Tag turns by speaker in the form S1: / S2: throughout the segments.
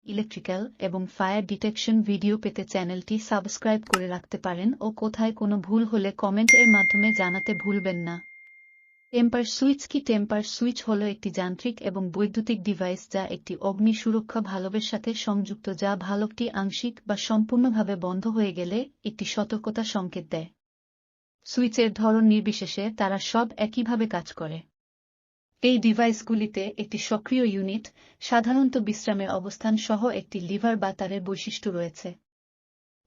S1: Electrical এবং fire detection video পেতে চ্যানেলটি সাবস্ক্রাইব করে রাখতে পারেন ও কোথায় কোনো ভুল হলে কমেন্ট এর মাধ্যমে জানাতে ভুলবেন না। টেম্পার সুইচ কি? টেম্পার সুইচ হল একটি যান্ত্রিক এবং বৈদ্যুতিক ডিভাইস যা একটি অগ্নি সুরক্ষা ভালভের সাথে সংযুক্ত, যা ভালভটি আংশিক বা সম্পূর্ণভাবে বন্ধ হয়ে গেলে একটি সতর্কতা সংকেত দেয়। সুইচের ধরন নির্বিশেষে তারা সব একইভাবে কাজ করে। এই ডিভাইসগুলিতে একটি সক্রিয় ইউনিট, সাধারণত বিশ্রামের অবস্থান সহ একটি লিভার বা তারের বৈশিষ্ট্য রয়েছে।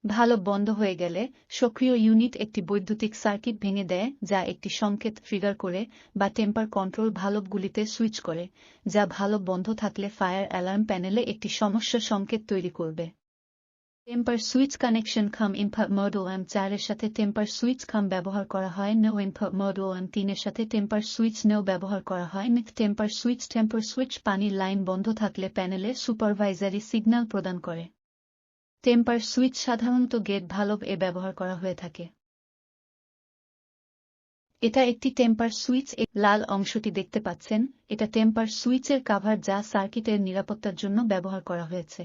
S1: ভালভ বন্ধ হয়ে গেলে সক্রিয় ইউনিট একটি বৈদ্যুতিক সার্কিট ভেঙে দেয়, যা একটি সংকেত ট্রিগার করে, বা টেম্পার কন্ট্রোল ভালভগুলিতে সুইচ করে, যা ভালভ বন্ধ থাকলে ফায়ার অ্যালার্ম প্যানেলে একটি সমস্যা সংকেত তৈরি করবে। টেম্পার সুইচ কানেকশন খাম ইনপুট মডিউল M4 এর সাথে টেম্পার সুইচ খাম ব্যবহার করা হয়। নো ইনপুট মডিউল M3 এর সাথে টেম্পার সুইচ নেও ব্যবহার করা হয়। টেম্পার সুইচ পানির লাইন বন্ধ থাকলে প্যানেলে সুপারভাইজারি সিগন্যাল প্রদান করে। টেম্পার সুইচ সাধারণত গেট ভালভ এ ব্যবহার করা হয়ে থাকে। এটা একটি টেম্পার সুইচ। লাল অংশটি দেখতে পাচ্ছেন, এটা টেম্পার সুইচের কাভার যা সার্কিটের নিরাপত্তার জন্য ব্যবহার করা হয়েছে।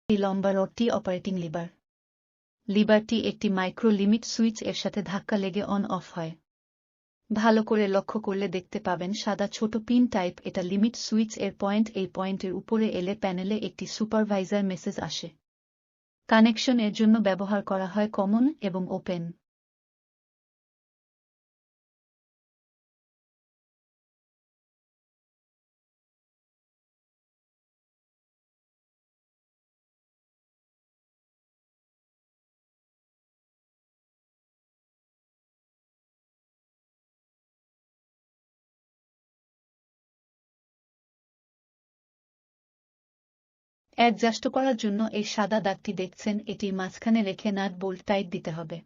S1: এই লম্বা রডটি অপারেটিং লিভার। লিভারটি একটি মাইক্রো লিমিট সুইচ এর সাথে ধাক্কা লেগে অন অফ হয়। ভালো করে লক্ষ্য করলে দেখতে পাবেন সাদা ছোট পিন টাইপ। এটা লিমিট সুইচ এর পয়েন্ট। এই পয়েন্টের উপরে এলে প্যানেলে একটি সুপারভাইজার মেসেজ আসে। কানেকশন এর জন্য ব্যবহার করা হয় কমন এবং ওপেন। অ্যাডজাস্ট করার জন্য এই সাদা দাগটি দেখছেন, এটির মাঝখানে রেখে নাট বোল্ট টাইট দিতে হবে।